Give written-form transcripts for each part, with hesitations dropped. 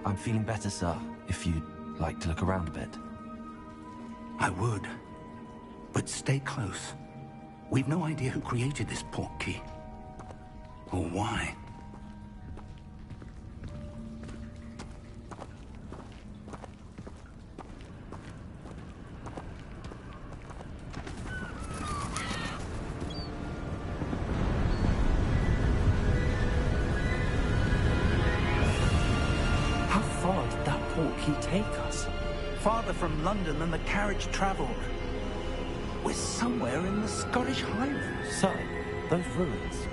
I'm feeling better, sir, if you'd like to look around a bit. I would. But stay close. We've no idea who created this portkey. Or why. How far did that portkey take us? Farther from London than the carriage travelled. We're somewhere in the Scottish Highlands. Sir, those ruins.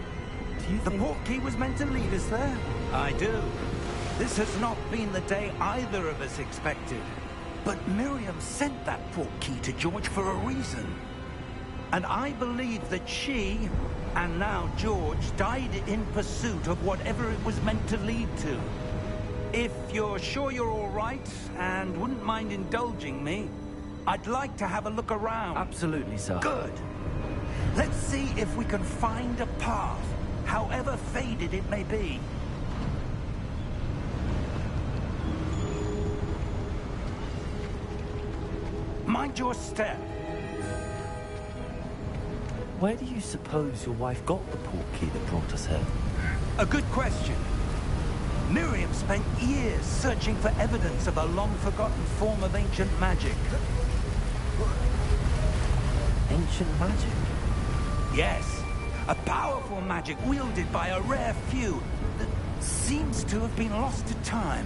Do you The think... portkey was meant to lead us there? I do. This has not been the day either of us expected. But Miriam sent that portkey to George for a reason. And I believe that she, and now George, died in pursuit of whatever it was meant to lead to. If you're sure you're all right, and wouldn't mind indulging me, I'd like to have a look around. Absolutely, sir. Good. Let's see if we can find a path, however faded it may be. Mind your step. Where do you suppose your wife got the portkey that brought us here? A good question. Miriam spent years searching for evidence of a long-forgotten form of ancient magic. Ancient magic? Yes, a powerful magic wielded by a rare few that seems to have been lost to time.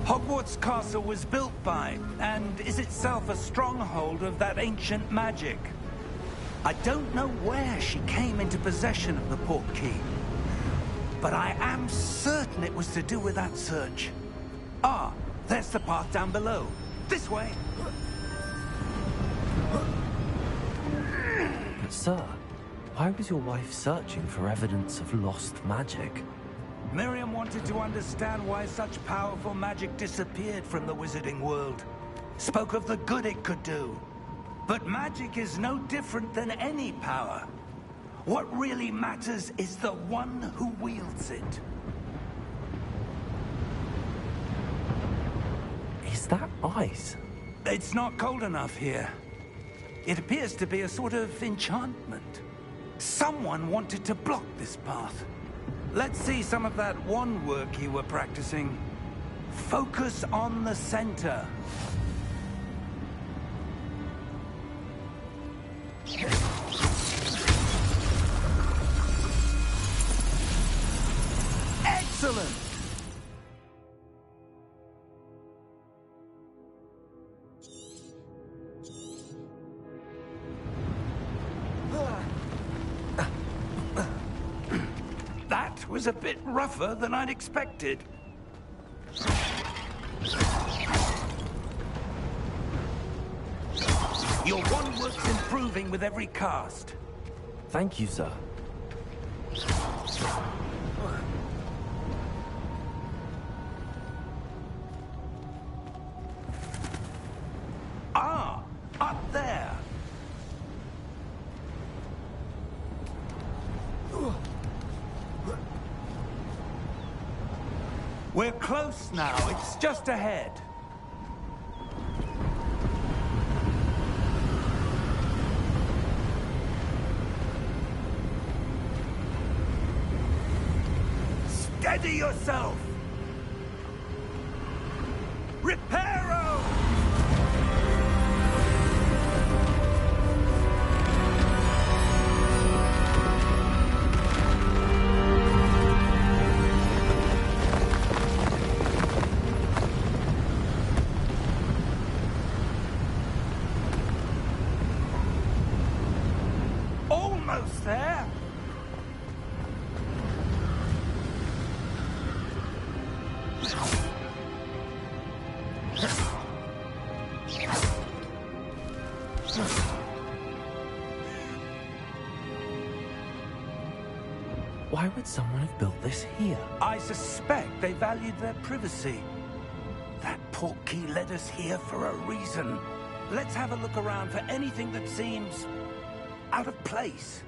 Hogwarts Castle was built by, and is itself a stronghold of that ancient magic. I don't know where she came into possession of the portkey, but I am certain it was to do with that search. Ah, there's the path down below. This way. But sir, why was your wife searching for evidence of lost magic? Miriam wanted to understand why such powerful magic disappeared from the wizarding world. Spoke of the good it could do. But magic is no different than any power. What really matters is the one who wields it. Is that ice? It's not cold enough here. It appears to be a sort of enchantment. Someone wanted to block this path. Let's see some of that wand work you were practicing. Focus on the center. Excellent! That was a bit rougher than I'd expected. Your wand work's improving with every cast. Thank you, sir. Ah, up there. We're close now. It's just ahead. Steady yourself! Reparo! Almost there! Why would someone have built this here? I suspect they valued their privacy. That portkey led us here for a reason. Let's have a look around for anything that seems out of place.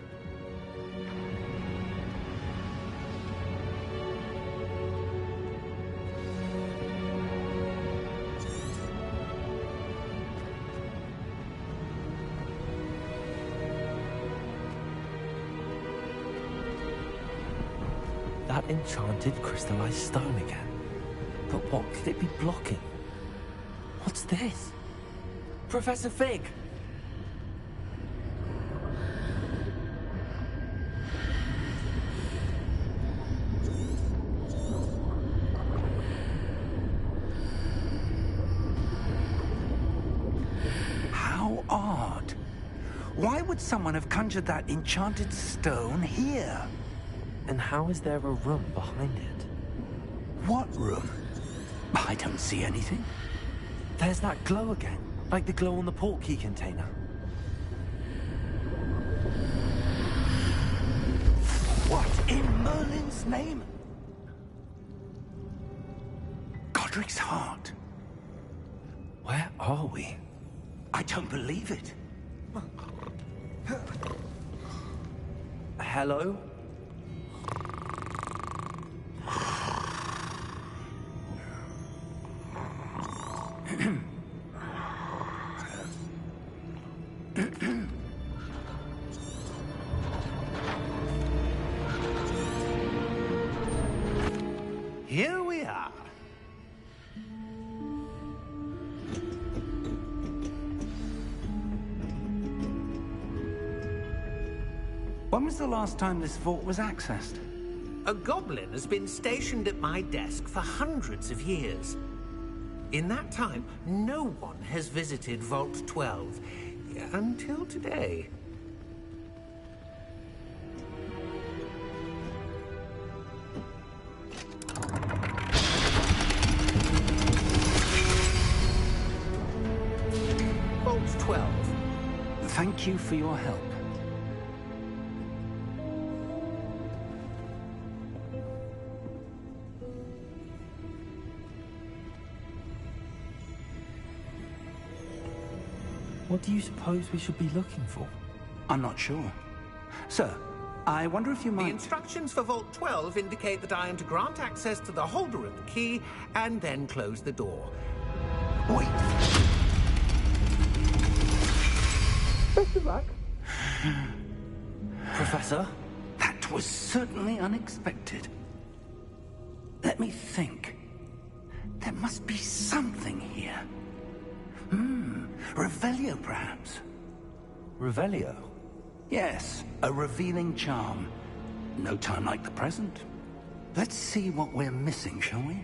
That enchanted crystallized stone again. But what could it be blocking? What's this? Professor Fig! How odd. Why would someone have conjured that enchanted stone here? And how is there a room behind it? What room? I don't see anything. There's that glow again, like the glow on the portkey container. What in Merlin's name? Godric's heart. Where are we? I don't believe it. Hello? Here we are. When was the last time this vault was accessed? A goblin has been stationed at my desk for hundreds of years. In that time, no one has visited Vault 12 until today. Vault 12. Thank you for your help. What do you suppose we should be looking for? I'm not sure. Sir, I wonder if you The might... instructions for Vault 12 indicate that I am to grant access to the holder of the key and then close the door. Wait! Best of luck. Professor? That was certainly unexpected. Let me think. There must be something here. Revelio, perhaps? Revelio? Yes, a revealing charm. No time like the present. Let's see what we're missing, shall we?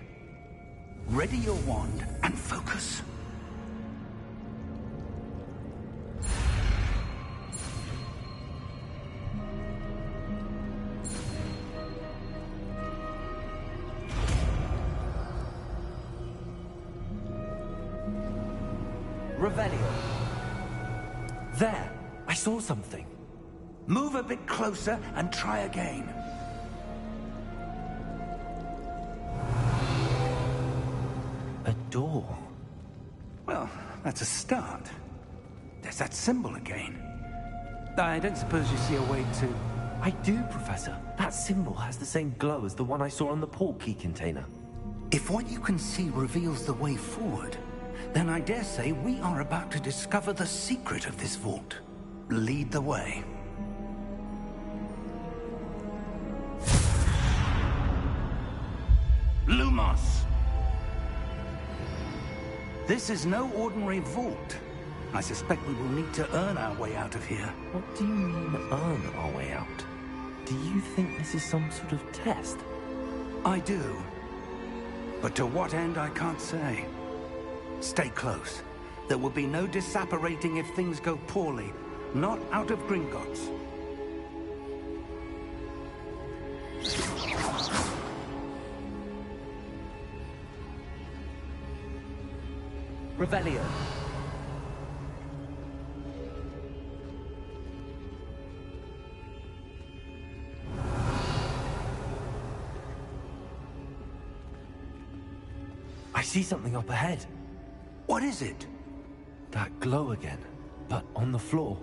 Ready your wand and focus. Revelio. There! I saw something. Move a bit closer and try again. A door. Well, that's a start. There's that symbol again. I don't suppose you see a way to... I do, Professor. That symbol has the same glow as the one I saw on the portkey container. If what you can see reveals the way forward, then I dare say we are about to discover the secret of this vault. Lead the way. Lumos! This is no ordinary vault. I suspect we will need to earn our way out of here. What do you mean, earn our way out? Do you think this is some sort of test? I do. But to what end, I can't say. Stay close. There will be no disapparating if things go poorly. Not out of Gringotts. Revelio. I see something up ahead. What is it? That glow again, but on the floor.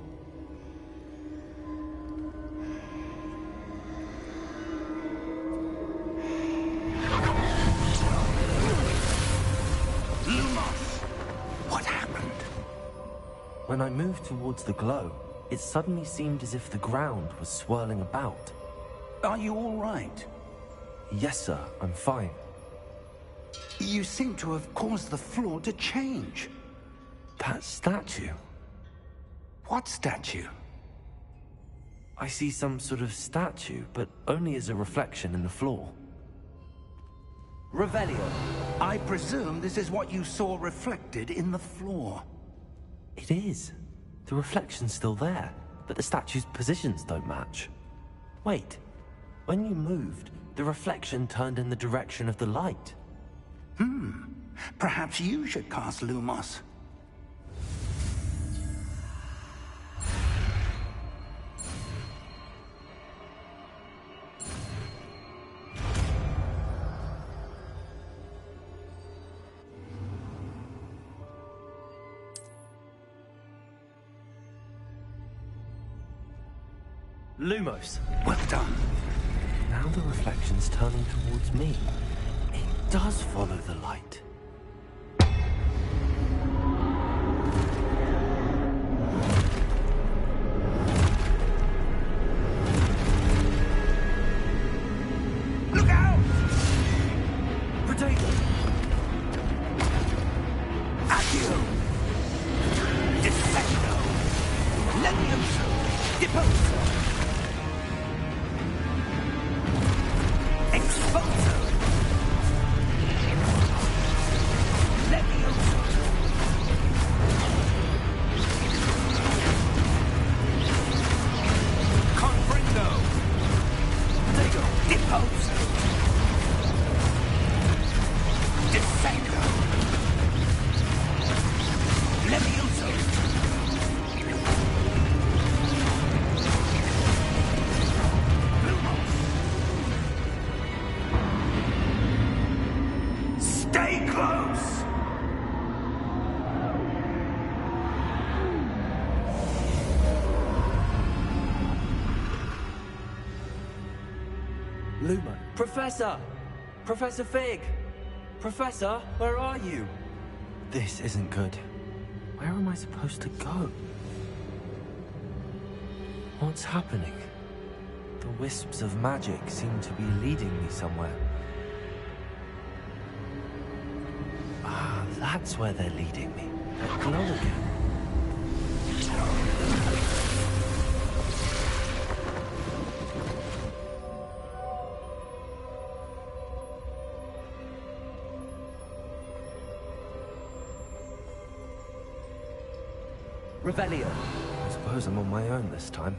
Lumos! What happened? When I moved towards the glow, it suddenly seemed as if the ground was swirling about. Are you all right? Yes, sir. I'm fine. You seem to have caused the floor to change. That statue? What statue? I see some sort of statue, but only as a reflection in the floor. Revelio. I presume this is what you saw reflected in the floor. It is. The reflection's still there, but the statue's positions don't match. Wait. When you moved, the reflection turned in the direction of the light. Perhaps you should cast Lumos. Lumos. Well done. Now the reflection's turning towards me. It does follow the light. Look out! Potato! Accio! Defendo! Levioso! Deposo! Exposo! Levioso! Confringo! Potato! Deposo! Defendo! Levioso! Stay close! Lumo. Professor! Professor Fig! Professor, where are you? This isn't good. Where am I supposed to go? What's happening? The wisps of magic seem to be leading me somewhere. Ah, that's where they're leading me. That glow again. Revelio. I suppose I'm on my own this time.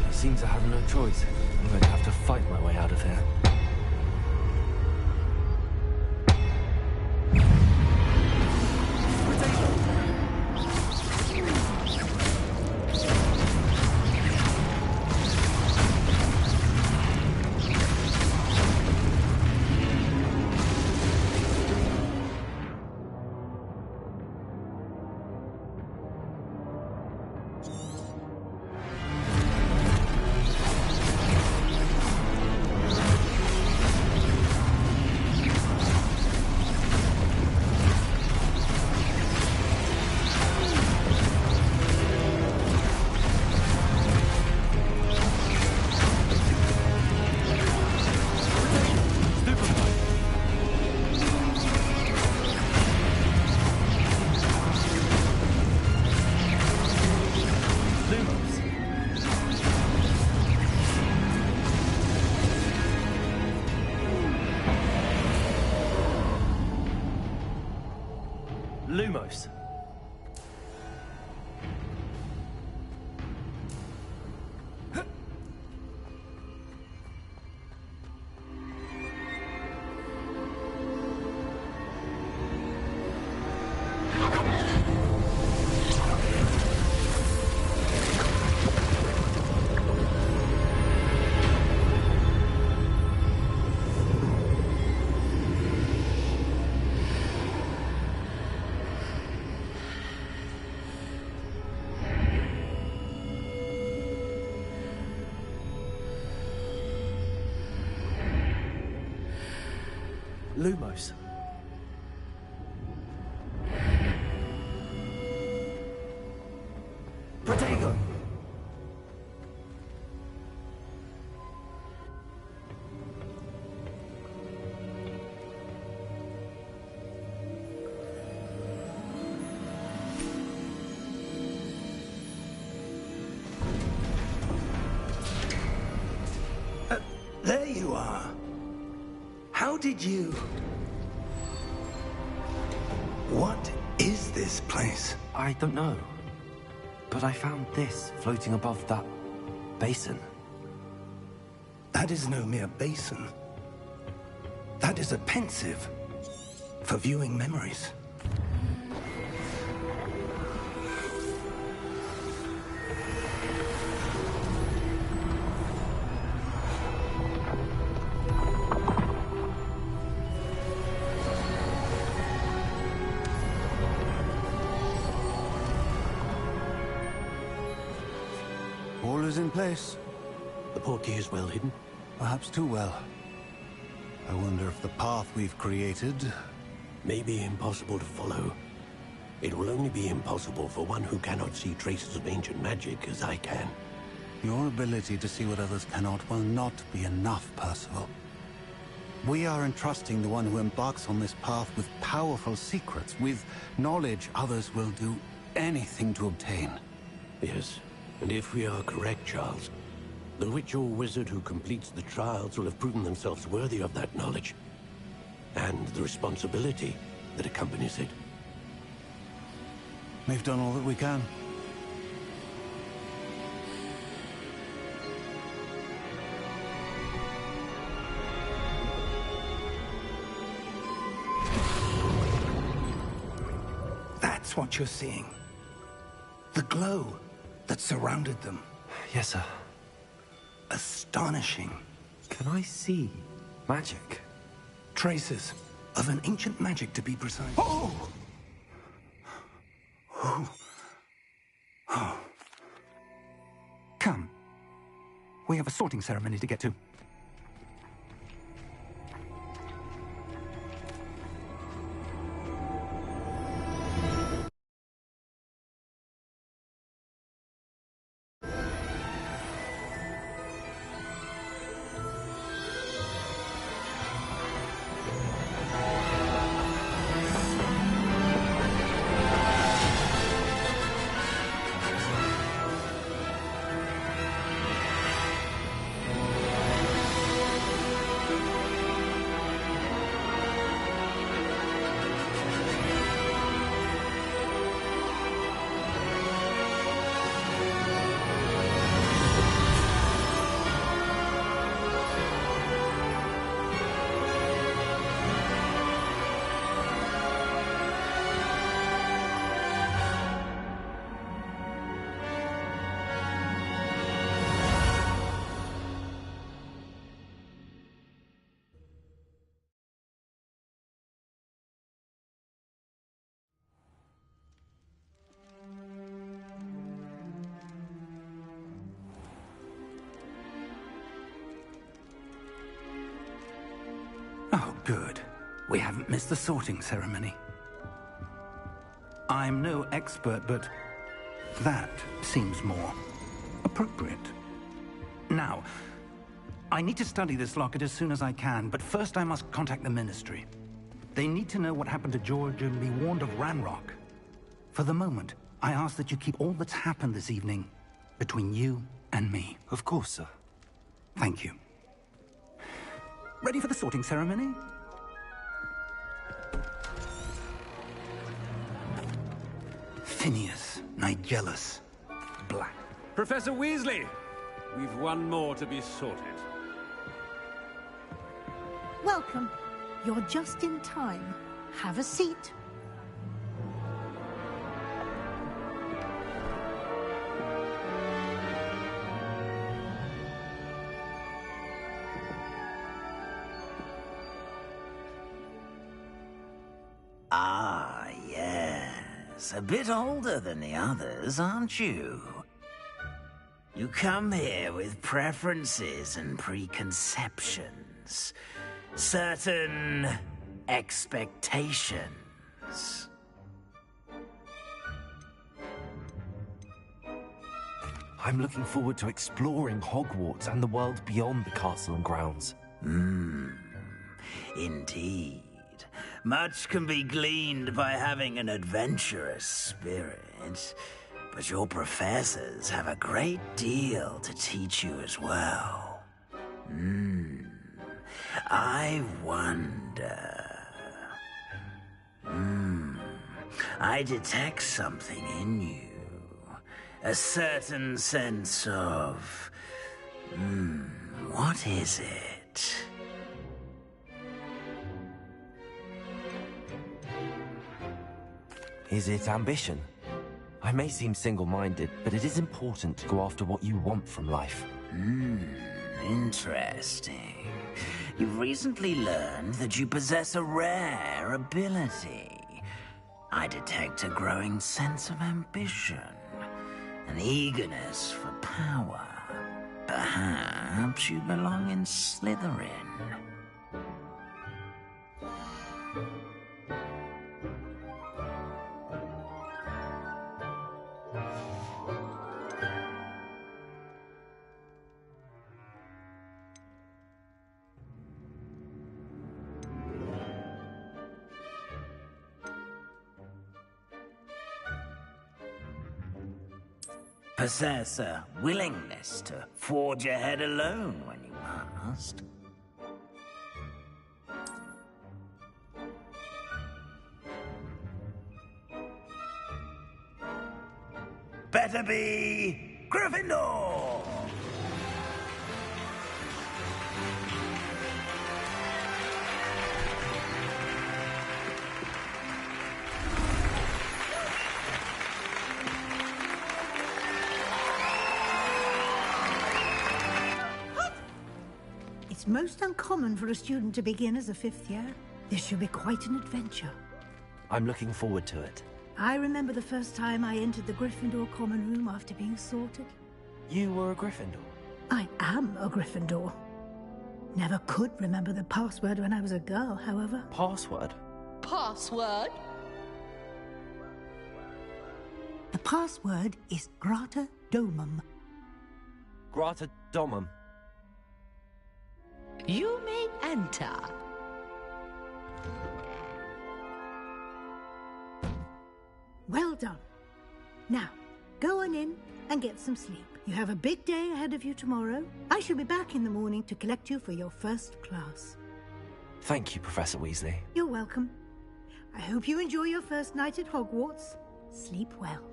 I seem to have no choice. I'm going to have to fight my way out of here. Lumos. Lumos. Protego! are. How did you... What is this place? I don't know. But I found this floating above that basin. That is no mere basin. That is a pensive for viewing memories. All is in place. The portkey is well hidden. Perhaps too well. I wonder if the path we've created... May be impossible to follow. It will only be impossible for one who cannot see traces of ancient magic as I can. Your ability to see what others cannot will not be enough, Percival. We are entrusting the one who embarks on this path with powerful secrets, with knowledge others will do anything to obtain. Yes, and if we are correct, Charles, the witch or wizard who completes the trials will have proven themselves worthy of that knowledge, and the responsibility that accompanies it. We've done all that we can. That's what you're seeing. The glow that surrounded them. Yes, sir. Astonishing. Can I see magic? Traces of an ancient magic, to be precise. Oh! Oh. Oh. Come. We have a sorting ceremony to get to. Oh, good. We haven't missed the sorting ceremony. I'm no expert, but that seems more appropriate. Now, I need to study this locket as soon as I can, but first I must contact the Ministry. They need to know what happened to George and be warned of Ranrock. For the moment, I ask that you keep all that's happened this evening between you and me. Of course, sir. Thank you. Ready for the sorting ceremony? Phineas, Nigellus, Black. Professor Weasley! We've one more to be sorted. Welcome. You're just in time. Have a seat. Ah, yes. A bit older than the others, aren't you? You come here with preferences and preconceptions. Certain expectations. I'm looking forward to exploring Hogwarts and the world beyond the castle and grounds. Indeed. Much can be gleaned by having an adventurous spirit, but your professors have a great deal to teach you as well. I wonder... I detect something in you. A certain sense of... what is it? Is it ambition? I may seem single-minded, but it is important to go after what you want from life. Interesting. You've recently learned that you possess a rare ability. I detect a growing sense of ambition, an eagerness for power. Perhaps you belong in Slytherin. Possess a willingness to forge ahead alone when you must. Better be Gryffindor! It's most uncommon for a student to begin as a fifth year. This should be quite an adventure. I'm looking forward to it. I remember the first time I entered the Gryffindor common room after being sorted. You were a Gryffindor? I am a Gryffindor. Never could remember the password when I was a girl, however. Password? Password? The password is Grata Domum. Grata Domum. You may enter. Well done. Now, go on in and get some sleep. You have a big day ahead of you tomorrow. I shall be back in the morning to collect you for your first class. Thank you, Professor Weasley. You're welcome. I hope you enjoy your first night at Hogwarts. Sleep well.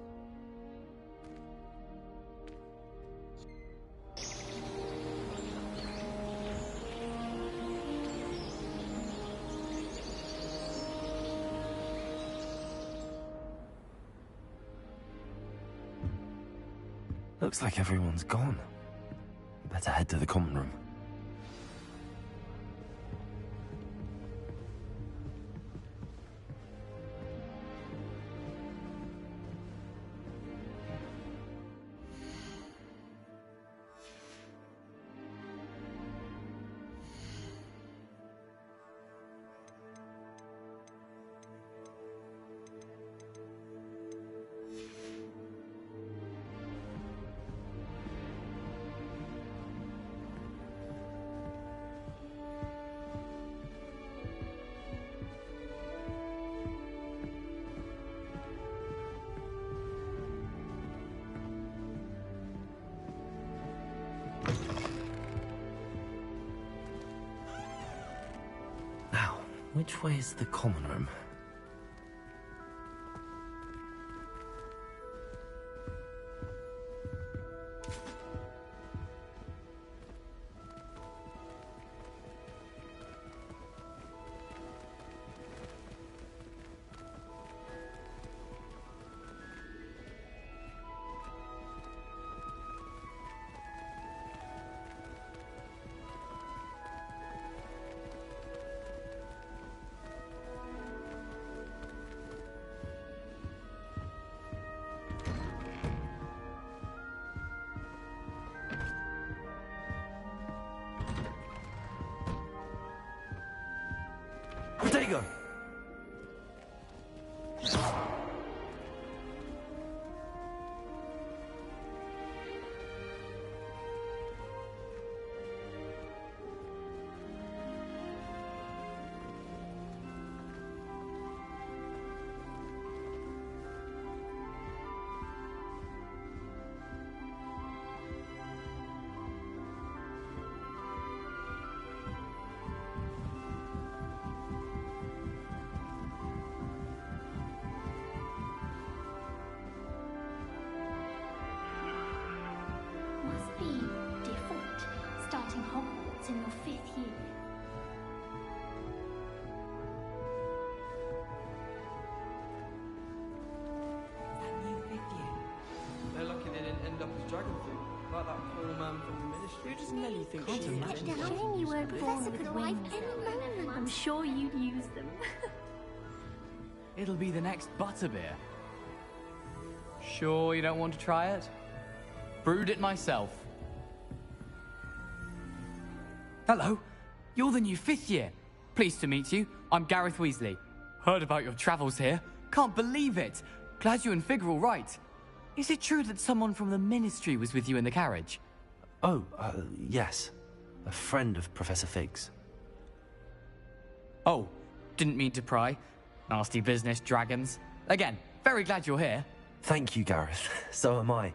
Looks like everyone's gone. Better head to the common room. Now, which way is the common room? Protego! starting Hogwarts in your 5th year. That new 5th year. They're lucky they didn't end up as dragon food, like that poor man from the ministry. Who does Nelly think she is? It's a shame you weren't born with wings. I'm sure you'd use them. It'll be the next butterbeer. Sure you don't want to try it? Brewed it myself. Hello, you're the new 5th year. Pleased to meet you. I'm Gareth Weasley. Heard about your travels here. Can't believe it. Glad you and Fig are all right. Is it true that someone from the Ministry was with you in the carriage? Oh, yes. A friend of Professor Fig's. Oh, didn't mean to pry. Nasty business, dragons. Again, very glad you're here. Thank you, Gareth. So am I.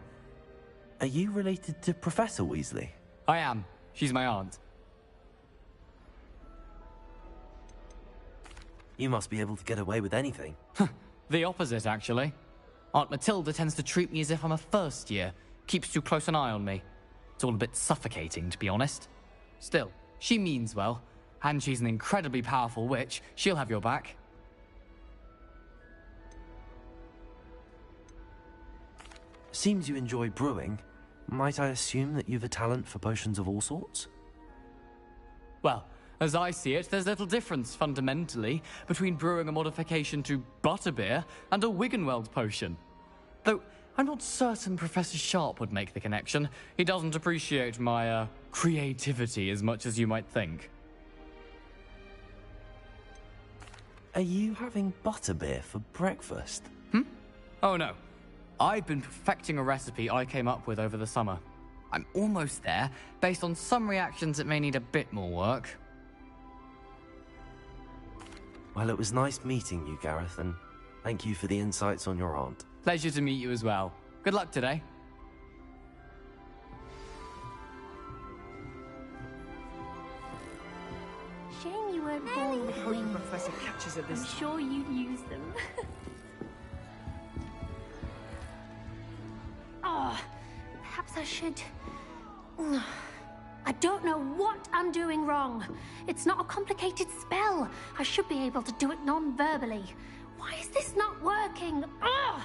Are you related to Professor Weasley? I am. She's my aunt. You must be able to get away with anything. The opposite, actually. Aunt Matilda tends to treat me as if I'm a first year. Keeps too close an eye on me. It's all a bit suffocating, to be honest. Still, she means well. And she's an incredibly powerful witch. She'll have your back. Seems you enjoy brewing. Might I assume that you've a talent for potions of all sorts? Well, as I see it, there's little difference, fundamentally, between brewing a modification to butterbeer and a Wiggenweld potion. Though, I'm not certain Professor Sharp would make the connection. He doesn't appreciate my, creativity as much as you might think. Are you having butterbeer for breakfast? Oh no. I've been perfecting a recipe I came up with over the summer. I'm almost there, based on some reactions that may need a bit more work. Well, it was nice meeting you, Gareth, and thank you for the insights on your aunt. Pleasure to meet you as well. Good luck today. Shame you weren't born with wings. Professor catches at this. I'm sure you'd use them. Oh, perhaps I should... I don't know what I'm doing wrong. It's not a complicated spell. I should be able to do it non-verbally. Why is this not working? Ugh!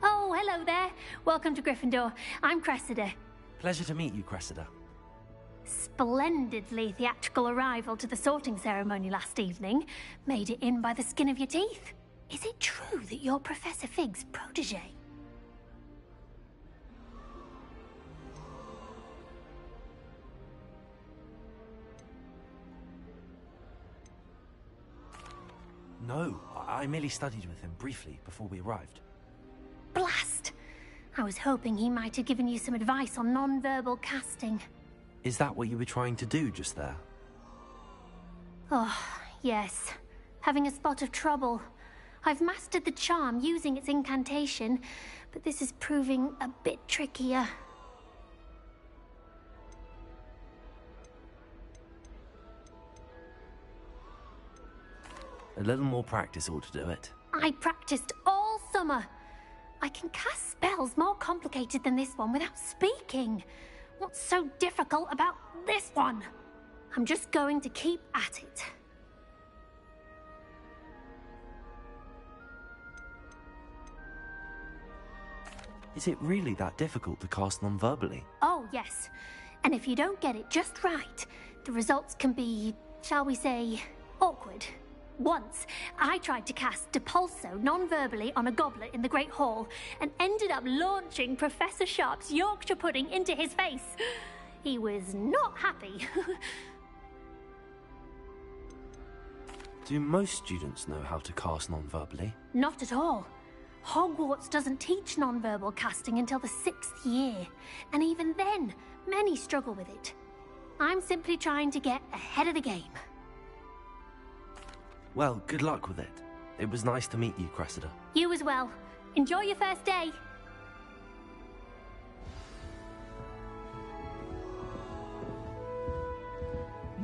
Oh, hello there. Welcome to Gryffindor. I'm Cressida. Pleasure to meet you, Cressida. Splendidly theatrical arrival to the sorting ceremony last evening. Made it in by the skin of your teeth. Is it true that you're Professor Fig's protege? No, I merely studied with him briefly before we arrived. Blast! I was hoping he might have given you some advice on non-verbal casting. Is that what you were trying to do just there? Oh, yes. Having a spot of trouble. I've mastered the charm using its incantation, but this is proving a bit trickier. A little more practice ought to do it. I practiced all summer. I can cast spells more complicated than this one without speaking. What's so difficult about this one? I'm just going to keep at it. Is it really that difficult to cast non-verbally? Oh, yes. And if you don't get it just right, the results can be, shall we say, awkward. Once, I tried to cast Depulso non-verbally on a goblet in the Great Hall and ended up launching Professor Sharp's Yorkshire pudding into his face. He was not happy. Do most students know how to cast non-verbally? Not at all. Hogwarts doesn't teach non-verbal casting until the 6th year, and even then, many struggle with it. I'm simply trying to get ahead of the game. Well, good luck with it. It was nice to meet you, Cressida. You as well. Enjoy your first day.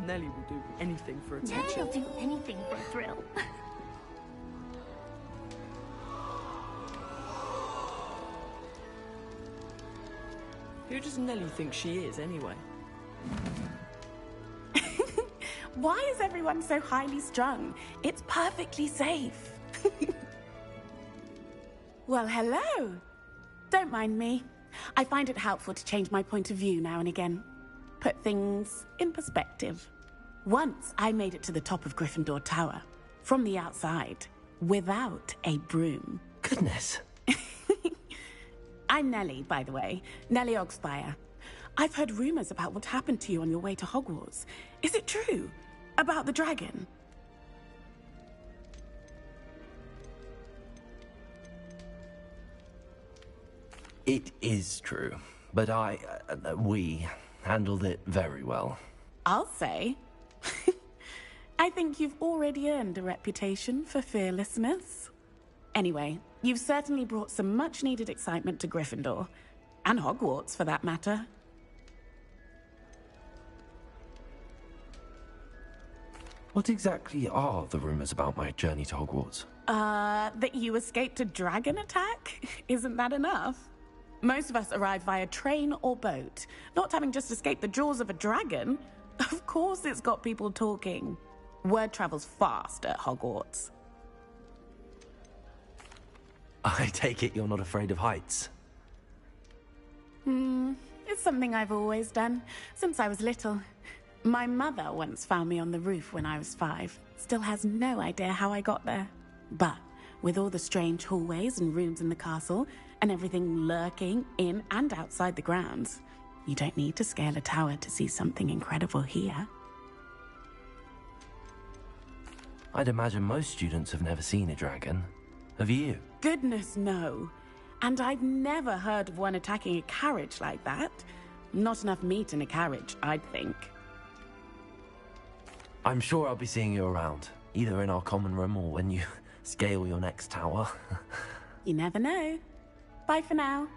Nelly will do anything for attention. She'll do anything for a thrill. Who does Nelly think she is, anyway? Why is everyone so highly strung? It's perfectly safe. Well, hello. Don't mind me. I find it helpful to change my point of view now and again. Put things in perspective. Once I made it to the top of Gryffindor Tower, from the outside, without a broom. Goodness. I'm Nellie, by the way. Nellie Ogspire. I've heard rumors about what happened to you on your way to Hogwarts. Is it true? About the dragon? It is true, but we handled it very well. I'll say. I think you've already earned a reputation for fearlessness. Anyway, you've certainly brought some much-needed excitement to Gryffindor. And Hogwarts, for that matter. What exactly are the rumors about my journey to Hogwarts? That you escaped a dragon attack? Isn't that enough? Most of us arrive via train or boat, not having just escaped the jaws of a dragon. Of course it's got people talking. Word travels fast at Hogwarts. I take it you're not afraid of heights? It's something I've always done, since I was little. My mother once found me on the roof when I was 5. Still has no idea how I got there. But with all the strange hallways and rooms in the castle, and everything lurking in and outside the grounds, you don't need to scale a tower to see something incredible here. I'd imagine most students have never seen a dragon. Have you? Goodness, no. And I've never heard of one attacking a carriage like that. Not enough meat in a carriage, I'd think. I'm sure I'll be seeing you around, either in our common room or when you scale your next tower. You never know. Bye for now.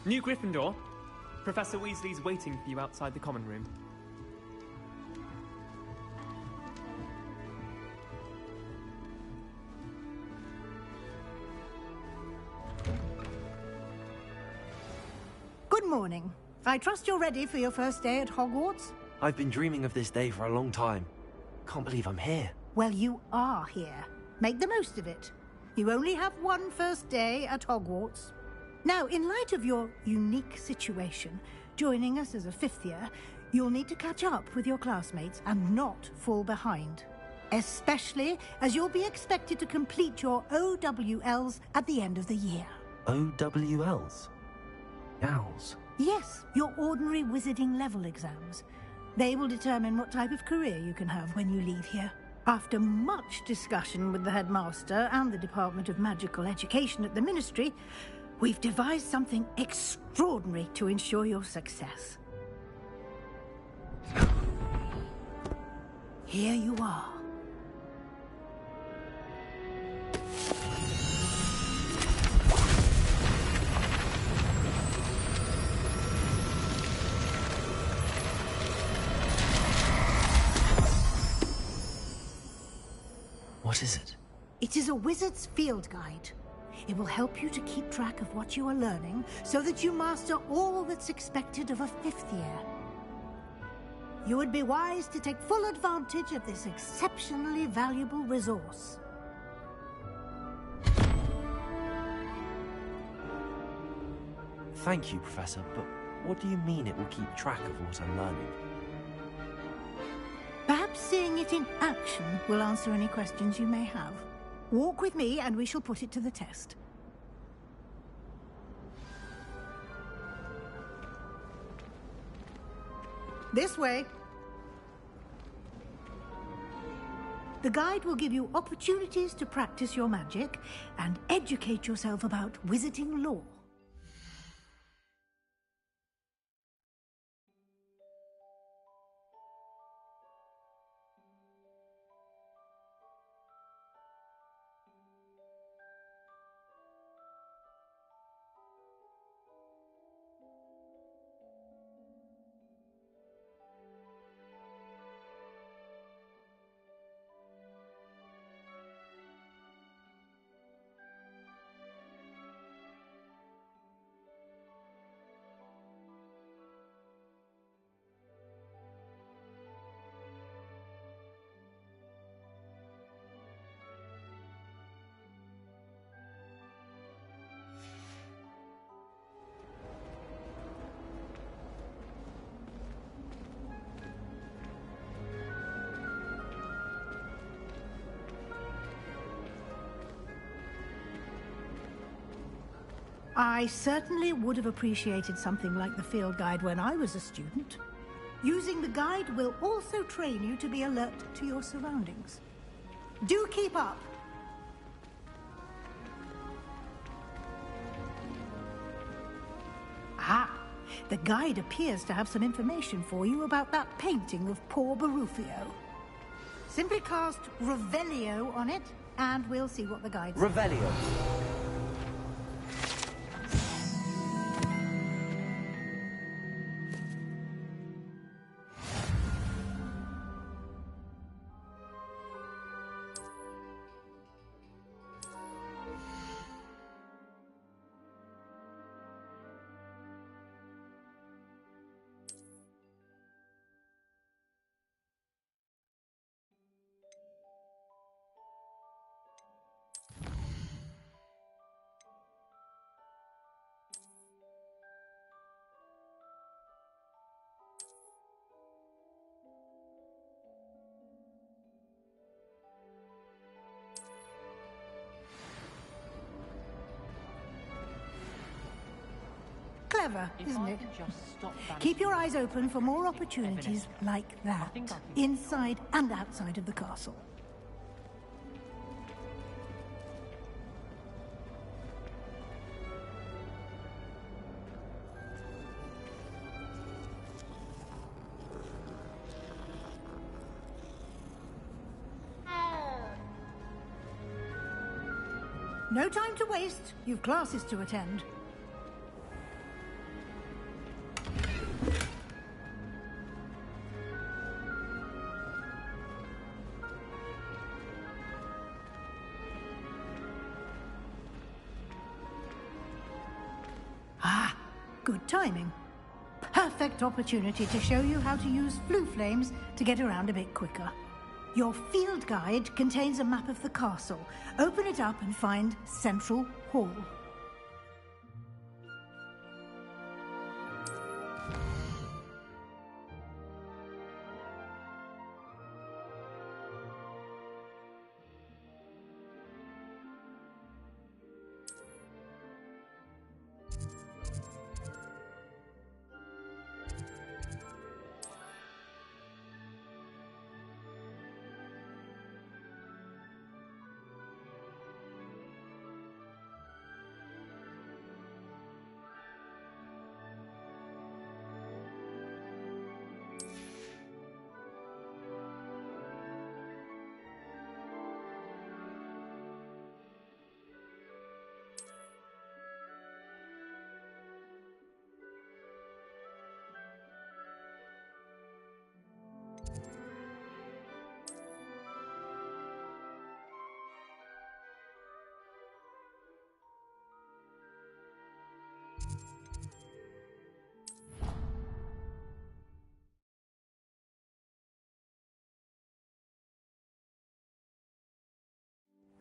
New Gryffindor. Professor Weasley's waiting for you outside the common room. Good morning. I trust you're ready for your first day at Hogwarts? I've been dreaming of this day for a long time. Can't believe I'm here. Well, you are here. Make the most of it. You only have one first day at Hogwarts. Now, in light of your unique situation, joining us as a 5th year, you'll need to catch up with your classmates and not fall behind. Especially as you'll be expected to complete your OWLs at the end of the year. OWLs? Owls? Yes, your ordinary wizarding level exams. They will determine what type of career you can have when you leave here. After much discussion with the headmaster and the Department of Magical Education at the Ministry, we've devised something extraordinary to ensure your success. Here you are. What is it? It is a wizard's field guide. It will help you to keep track of what you are learning so that you master all that's expected of a 5th year. You would be wise to take full advantage of this exceptionally valuable resource. Thank you, Professor, but what do you mean it will keep track of what I'm learning? Perhaps seeing it in action will answer any questions you may have. Walk with me and we shall put it to the test. This way. The guide will give you opportunities to practice your magic and educate yourself about wizarding lore. I certainly would have appreciated something like the field guide when I was a student. Using the guide will also train you to be alert to your surroundings. Do keep up! Ah, the guide appears to have some information for you about that painting of poor Barufio. Simply cast Revelio on it, and we'll see what the guide says. Revelio. Clever, isn't it? Keep your eyes open for more opportunities like that, inside and outside of the castle. No time to waste. You've classes to attend. Ah, good timing. Perfect opportunity to show you how to use flue flames to get around a bit quicker. Your field guide contains a map of the castle. Open it up and find Central Hall.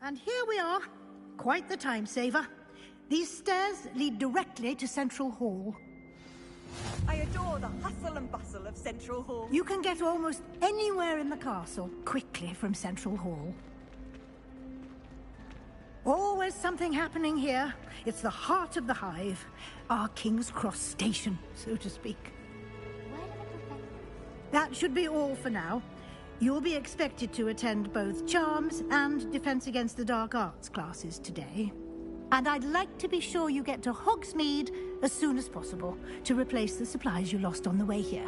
And here we are. Quite the time saver. These stairs lead directly to Central Hall. I adore the hustle and bustle of Central Hall. You can get almost anywhere in the castle quickly from Central Hall. Always something happening here. It's the heart of the hive. Our King's Cross station, so to speak. That should be all for now. You'll be expected to attend both Charms and Defense Against the Dark Arts classes today. And I'd like to be sure you get to Hogsmeade as soon as possible to replace the supplies you lost on the way here.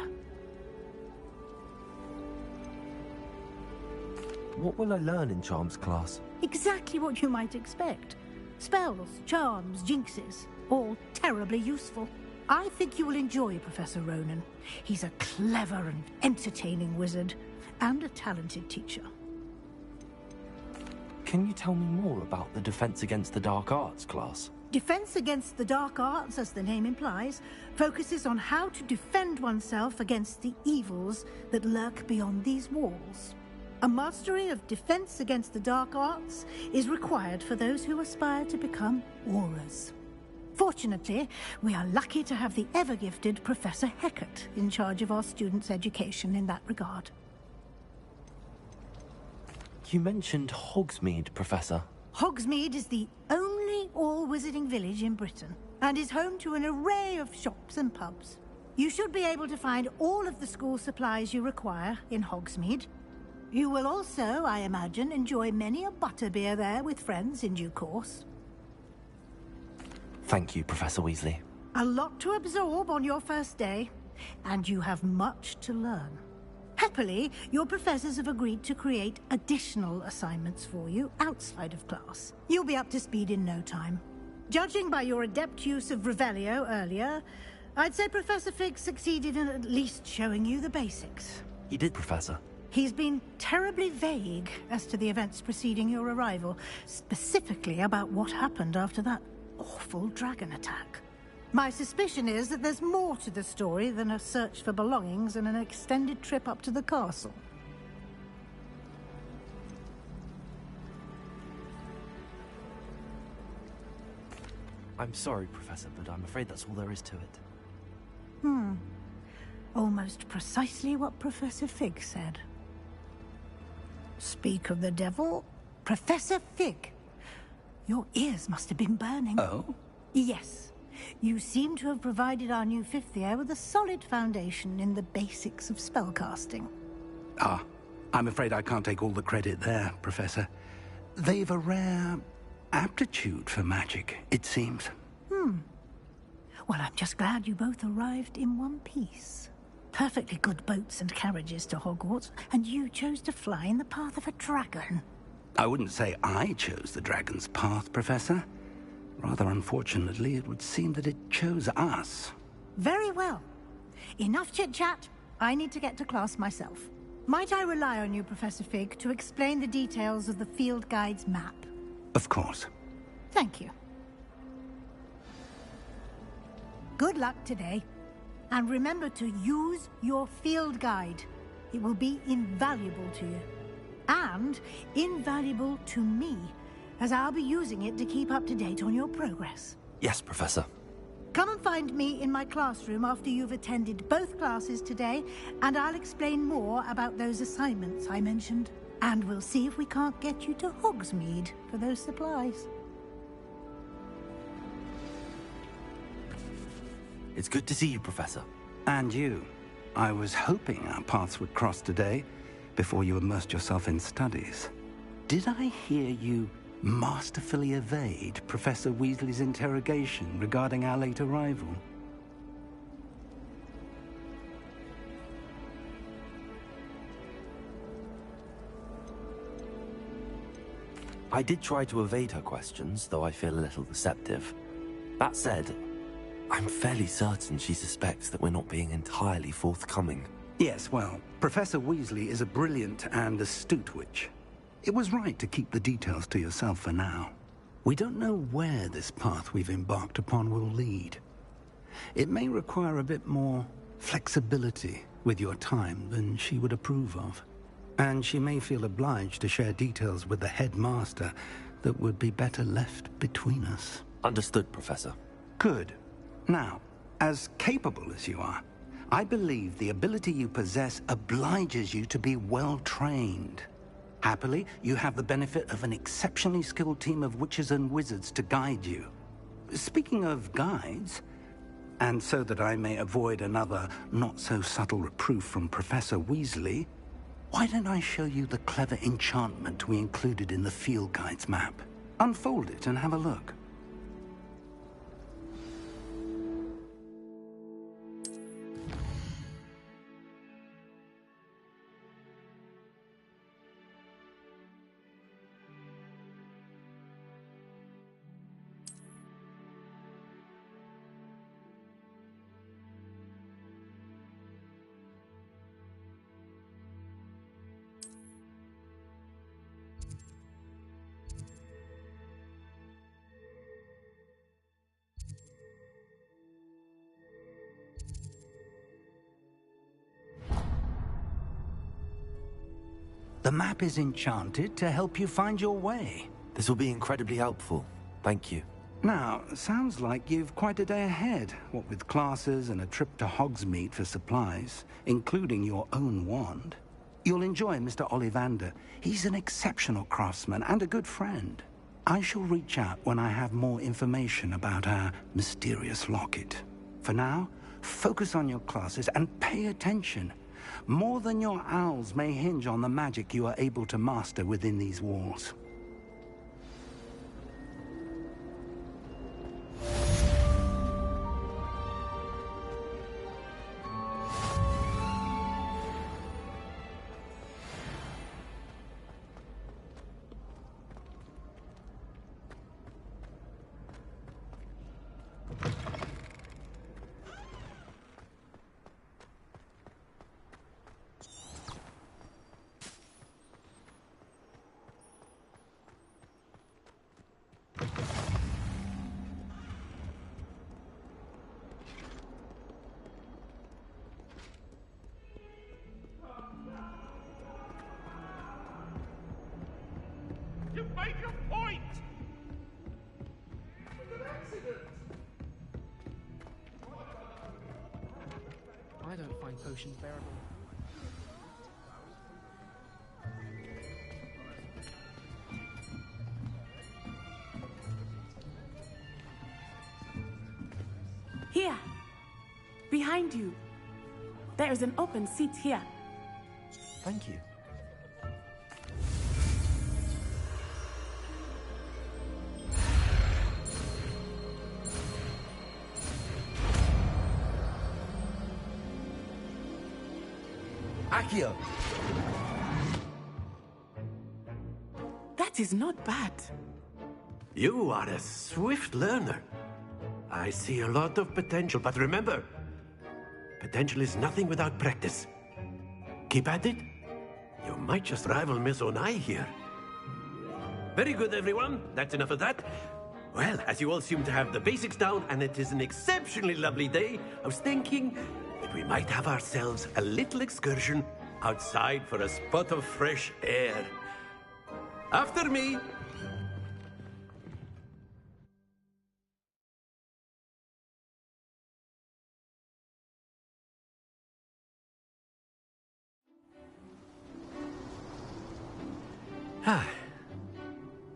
What will I learn in Charms class? Exactly what you might expect. Spells, charms, jinxes, all terribly useful. I think you will enjoy Professor Ronan. He's a clever and entertaining wizard, and a talented teacher. Can you tell me more about the Defense Against the Dark Arts class? Defense Against the Dark Arts, as the name implies, focuses on how to defend oneself against the evils that lurk beyond these walls. A mastery of Defense Against the Dark Arts is required for those who aspire to become Aurors. Fortunately, we are lucky to have the ever-gifted Professor Hecat in charge of our students' education in that regard. You mentioned Hogsmeade, Professor. Hogsmeade is the only only all-wizarding village in Britain, and is home to an array of shops and pubs. You should be able to find all of the school supplies you require in Hogsmeade. You will also, I imagine, enjoy many a butterbeer there with friends in due course. Thank you, Professor Weasley. A lot to absorb on your first day, and you have much to learn. Happily, your professors have agreed to create additional assignments for you outside of class. You'll be up to speed in no time. Judging by your adept use of Revelio earlier, I'd say Professor Fig succeeded in at least showing you the basics. He did, Professor. He's been terribly vague as to the events preceding your arrival, specifically about what happened after that awful dragon attack. My suspicion is that there's more to the story than a search for belongings and an extended trip up to the castle. I'm sorry, Professor, but I'm afraid that's all there is to it. Almost precisely what Professor Fig said. Speak of the devil, Professor Fig. Your ears must have been burning. Oh? Yes. You seem to have provided our new fifth year with a solid foundation in the basics of spellcasting. Ah, I'm afraid I can't take all the credit there, Professor. They've a rare aptitude for magic, it seems. Well, I'm just glad you both arrived in one piece. Perfectly good boats and carriages to Hogwarts, and you chose to fly in the path of a dragon. I wouldn't say I chose the dragon's path, Professor. Rather unfortunately, it would seem that it chose us. Very well. Enough chit-chat. I need to get to class myself. Might I rely on you, Professor Fig, to explain the details of the field guide's map? Of course. Thank you. Good luck today. And remember to use your field guide. It will be invaluable to you. And invaluable to me, as I'll be using it to keep up to date on your progress. Yes, Professor. Come and find me in my classroom after you've attended both classes today, and I'll explain more about those assignments I mentioned. And we'll see if we can't get you to Hogsmeade for those supplies. It's good to see you, Professor. And you. I was hoping our paths would cross today, before you immersed yourself in studies. Did I hear you masterfully evade Professor Weasley's interrogation regarding our late arrival? I did try to evade her questions, though I feel a little deceptive. That said, I'm fairly certain she suspects that we're not being entirely forthcoming. Yes, well, Professor Weasley is a brilliant and astute witch. It was right to keep the details to yourself for now. We don't know where this path we've embarked upon will lead. It may require a bit more flexibility with your time than she would approve of. And she may feel obliged to share details with the headmaster that would be better left between us. Understood, Professor. Good. Now, as capable as you are, I believe the ability you possess obliges you to be well-trained. Happily, you have the benefit of an exceptionally skilled team of witches and wizards to guide you. Speaking of guides, and so that I may avoid another not-so-subtle reproof from Professor Weasley, why don't I show you the clever enchantment we included in the field guide's map? Unfold it and have a look. The map is enchanted to help you find your way. This will be incredibly helpful. Thank you. Now, sounds like you've quite a day ahead, what with classes and a trip to Hogsmeade for supplies, including your own wand. You'll enjoy Mr. Ollivander. He's an exceptional craftsman and a good friend. I shall reach out when I have more information about our mysterious locket. For now, focus on your classes and pay attention. More than your owls may hinge on the magic you are able to master within these walls. You make a point! I don't find potions bearable. Here! Behind you! There is an open seat here. Thank you. Accio! That is not bad. You are a swift learner. I see a lot of potential, but remember, potential is nothing without practice. Keep at it. You might just rival Miss Onai here. Very good, everyone. That's enough of that. Well, as you all seem to have the basics down, and it is an exceptionally lovely day, I was thinking that we might have ourselves a little excursion outside for a spot of fresh air. After me.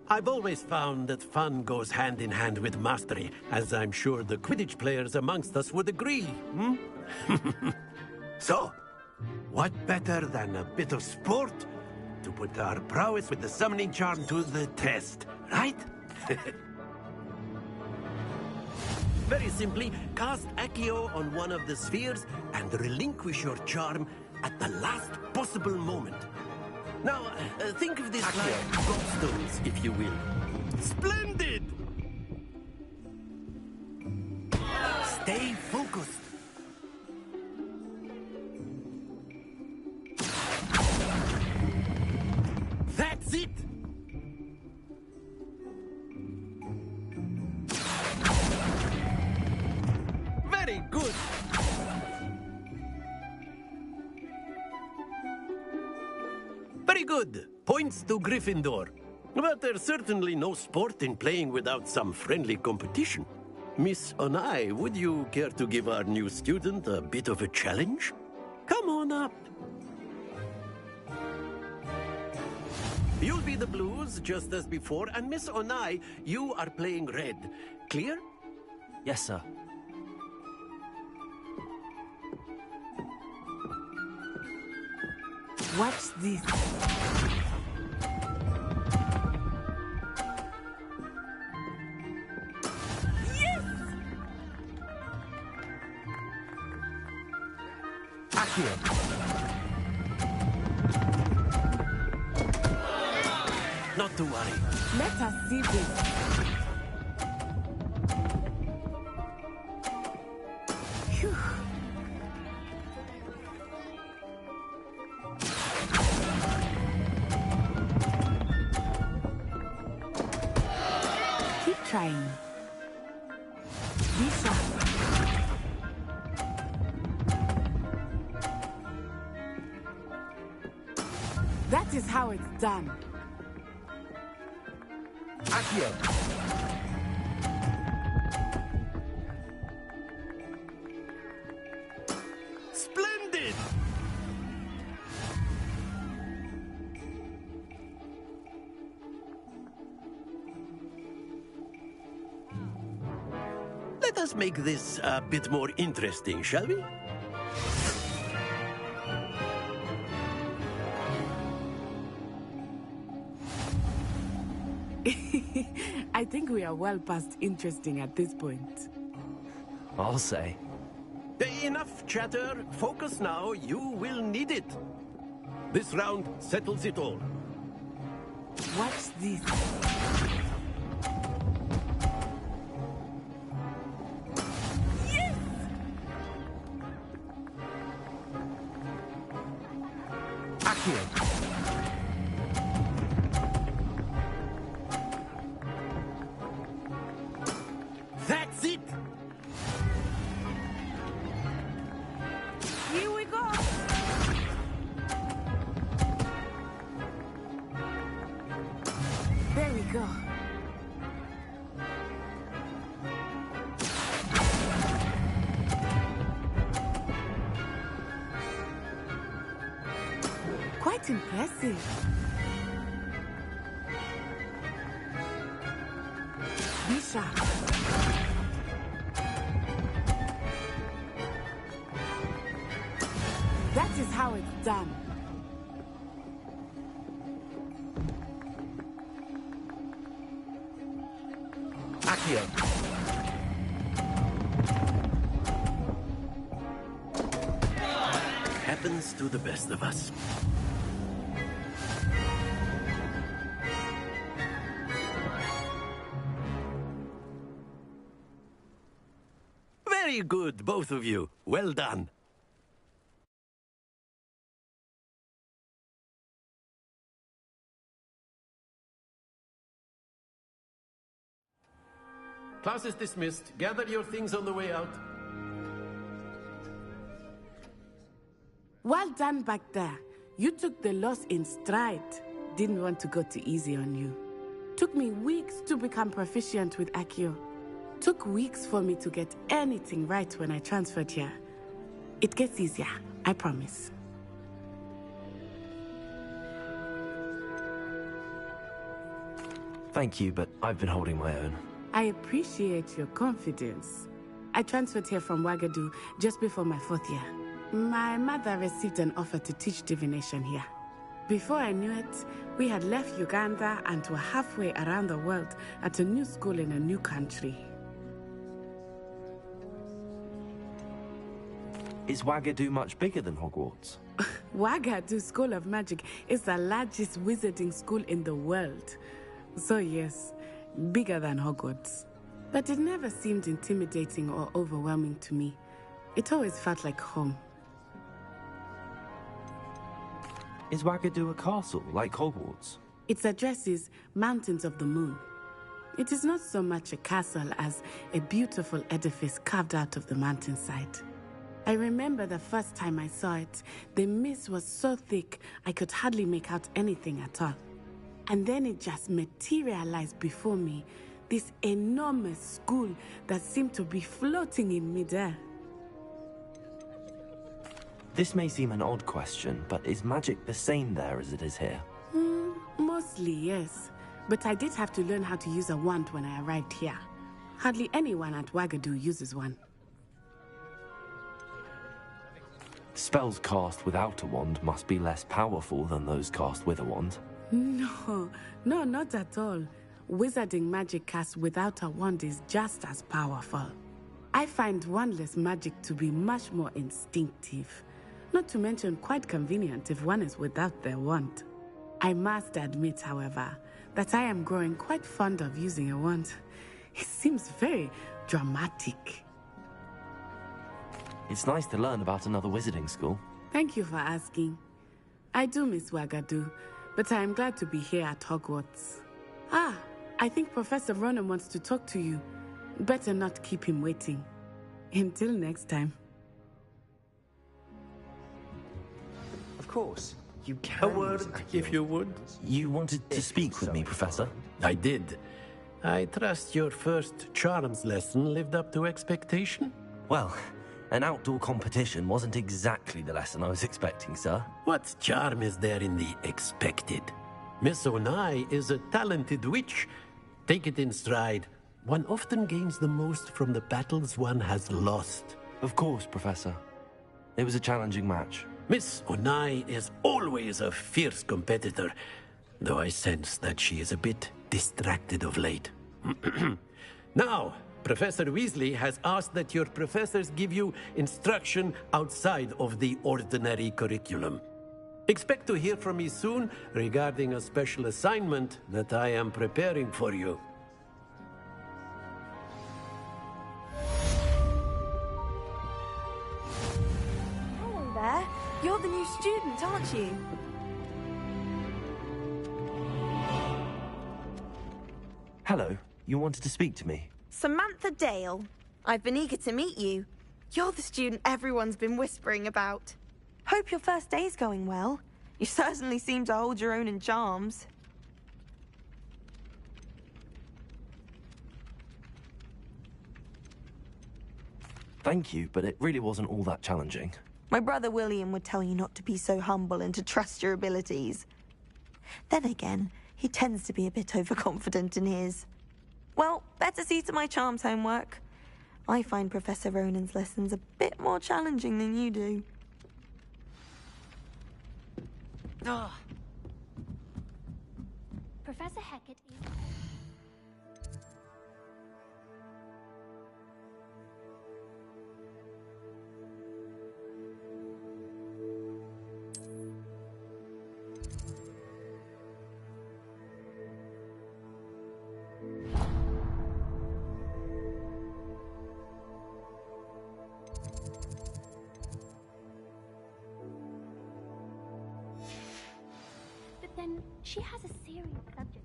I've always found that fun goes hand in hand with mastery, as I'm sure the Quidditch players amongst us would agree. So, what better than a bit of sport to put our prowess with the summoning charm to the test, right? Very simply, cast Accio on one of the spheres and relinquish your charm at the last possible moment. Now, think of this like gobstones, if you will. Splendid! Stay focused. That's it! Very good! Very good. Points to Gryffindor. But there's certainly no sport in playing without some friendly competition. Miss Onai, would you care to give our new student a bit of a challenge? Come on up. You'll be the blues, just as before, and Miss Onai, you are playing red. Clear? Yes, sir. What's this? Yes! Accio! Not to worry. Let us see this. Phew. Keep trying. Be sharp. That is how it's done. Accio! Splendid! us make this a bit more interesting, shall we? I think we are well past interesting at this point. I'll say. Enough chatter. Focus now. You will need it. This round settles it all. Watch this. Yes! Accio. That's it! Here we go! There we go. Quite impressive. Be sharp. That is how it's done. Accio. Happens to the best of us. Very good, both of you. Well done. Class is dismissed. Gather your things on the way out. Well done back there. You took the loss in stride. Didn't want to go too easy on you. Took me weeks to become proficient with Accio. Took weeks for me to get anything right when I transferred here. It gets easier, I promise. Thank you, but I've been holding my own. I appreciate your confidence. I transferred here from Wagadu just before my 4th year. My mother received an offer to teach divination here. Before I knew it, we had left Uganda and were halfway around the world at a new school in a new country. Is Wagadu much bigger than Hogwarts? Wagadu School of Magic is the largest wizarding school in the world. So yes, bigger than Hogwarts. But it never seemed intimidating or overwhelming to me. It always felt like home. Is Wagadu a castle, like Hogwarts? Its address is Mountains of the Moon. It is not so much a castle as a beautiful edifice carved out of the mountainside. I remember the first time I saw it, the mist was so thick I could hardly make out anything at all. And then it just materialized before me, this enormous school that seemed to be floating in midair. This may seem an odd question, but is magic the same there as it is here? Mostly, yes. But I did have to learn how to use a wand when I arrived here. Hardly anyone at Wagadu uses one. Spells cast without a wand must be less powerful than those cast with a wand. No, not at all. Wizarding magic cast without a wand is just as powerful. I find wandless magic to be much more instinctive. Not to mention quite convenient if one is without their wand. I must admit, however, that I am growing quite fond of using a wand. It seems very dramatic. It's nice to learn about another wizarding school. Thank you for asking. I do miss Wagadu, but I am glad to be here at Hogwarts. I think Professor Ronan wants to talk to you. Better not keep him waiting. Until next time. Of course, you can. A word, if you would. You wanted to speak with me, Professor? I did. I trust your first charms lesson lived up to expectation? Well, an outdoor competition wasn't exactly the lesson I was expecting, sir. What charm is there in the expected? Miss Onai is a talented witch. Take it in stride, One often gains the most from the battles one has lost. Of course, Professor. It was a challenging match. Miss Onai is always a fierce competitor, though I sense that she is a bit distracted of late. Now, Professor Weasley has asked that your professors give you instruction outside of the ordinary curriculum. Expect to hear from me soon regarding a special assignment that I am preparing for you. Hello there. You're the new student, aren't you? Hello. You wanted to speak to me? Samantha Dale. I've been eager to meet you. You're the student everyone's been whispering about. Hope your first day's going well. You certainly seem to hold your own in charms. Thank you, but it really wasn't all that challenging. My brother William would tell you not to be so humble and to trust your abilities. Then again, he tends to be a bit overconfident in his. Well, better see to my charms homework. I find Professor Ronan's lessons a bit more challenging than you do. Ugh. Professor Hecat is... Then she has a serious subject.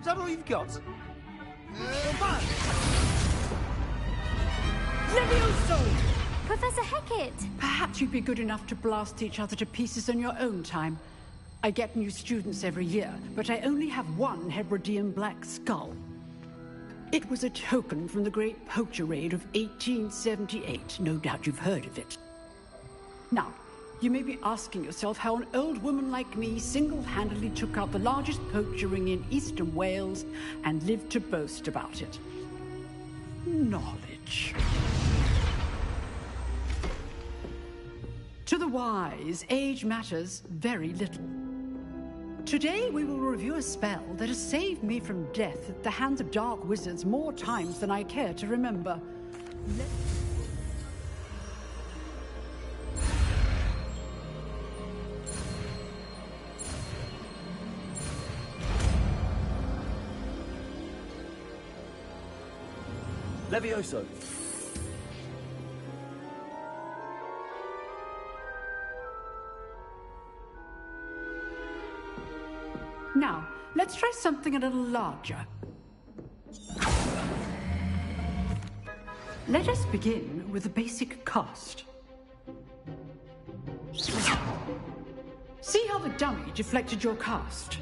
Is that all you've got? Levioso! Professor Hecat! Perhaps you'd be good enough to blast each other to pieces on your own time. I get new students every year, but I only have one Hebridean black skull. It was a token from the Great Poacher Raid of 1878. No doubt you've heard of it. Now, you may be asking yourself how an old woman like me single-handedly took out the largest poacher ring in eastern Wales and lived to boast about it. Knowledge. To the wise, age matters very little. Today we will review a spell that has saved me from death at the hands of dark wizards more times than I care to remember. Levioso. Now, let's try something a little larger. Let us begin with the basic cast. See how the dummy deflected your cast?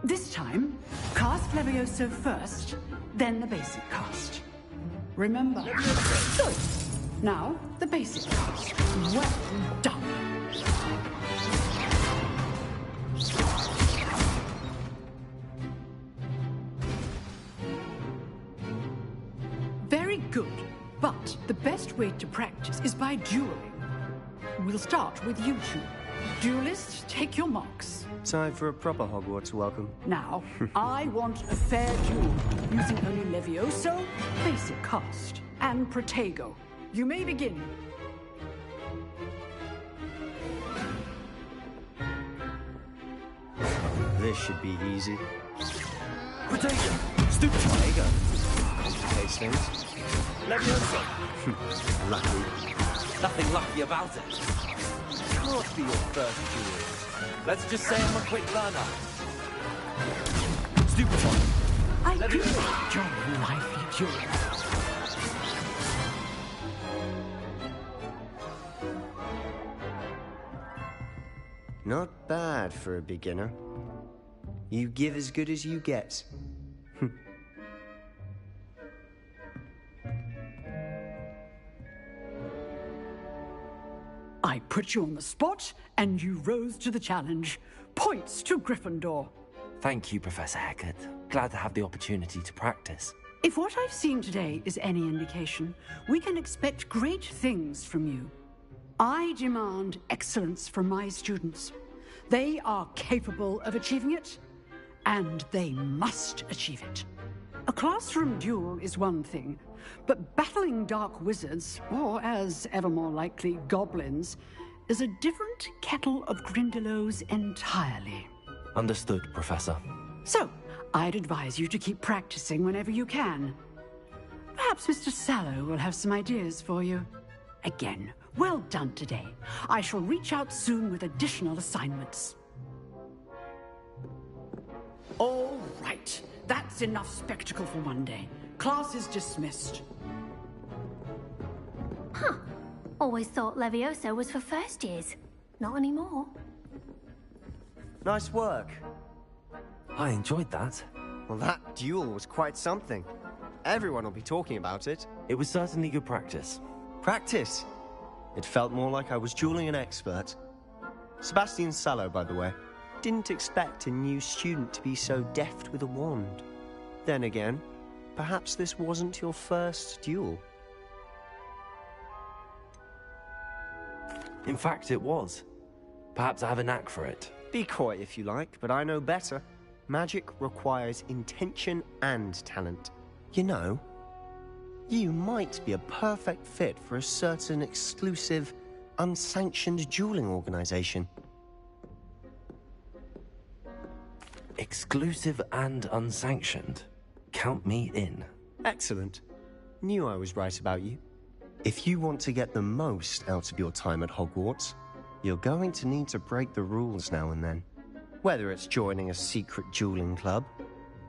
This time, cast Levioso first, then the basic cast. Remember. Good. Now, the basic cast. Well done. Very good. But the best way to practice is by dueling. We'll start with you two. Duelists, take your marks. Time for a proper Hogwarts welcome. Now, I want a fair duel, using only Levioso, basic cast, and Protego. You may begin. This should be easy. Potato! Stupid potato! Complicates things. Leviosa! Lucky. Nothing lucky about it. Can't be your first duel. Let's just say I'm a quick learner. Stupid one. I do enjoy lively duels. Not bad for a beginner. You give as good as you get. I put you on the spot, and you rose to the challenge. Points to Gryffindor. Thank you, Professor Hecat. Glad to have the opportunity to practice. If what I've seen today is any indication, we can expect great things from you. I demand excellence from my students. They are capable of achieving it, and they must achieve it. A classroom duel is one thing, but battling dark wizards, or as ever more likely, goblins, is a different kettle of Grindylows entirely. Understood, Professor. So, I'd advise you to keep practicing whenever you can. Perhaps Mr. Sallow will have some ideas for you. Again, well done today. I shall reach out soon with additional assignments. All right. That's enough spectacle for one day. Class is dismissed. Huh. Always thought Levioso was for first years. Not anymore. Nice work. I enjoyed that. Well, that duel was quite something. Everyone will be talking about it. It was certainly good practice. Practice? It felt more like I was dueling an expert. Sebastian Sallow, by the way. Didn't expect a new student to be so deft with a wand. Then again, perhaps this wasn't your first duel. In fact, it was. Perhaps I have a knack for it. Be coy if you like, but I know better. Magic requires intention and talent. You know, you might be a perfect fit for a certain exclusive, unsanctioned dueling organization. Exclusive and unsanctioned? Count me in. Excellent. Knew I was right about you. If you want to get the most out of your time at Hogwarts, you're going to need to break the rules now and then. Whether it's joining a secret dueling club,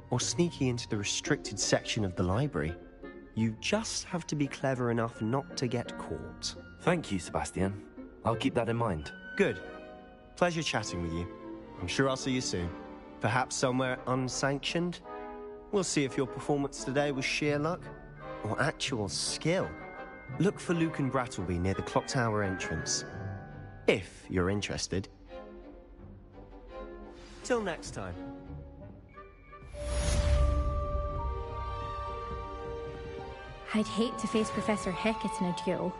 or sneaking into the restricted section of the library, you just have to be clever enough not to get caught. Thank you, Sebastian. I'll keep that in mind. Good. Pleasure chatting with you. I'm sure I'll see you soon. Perhaps somewhere unsanctioned? We'll see if your performance today was sheer luck or actual skill. Look for Luke and Brattleby near the clock tower entrance. If you're interested. Till next time. I'd hate to face Professor Hecat in a duel.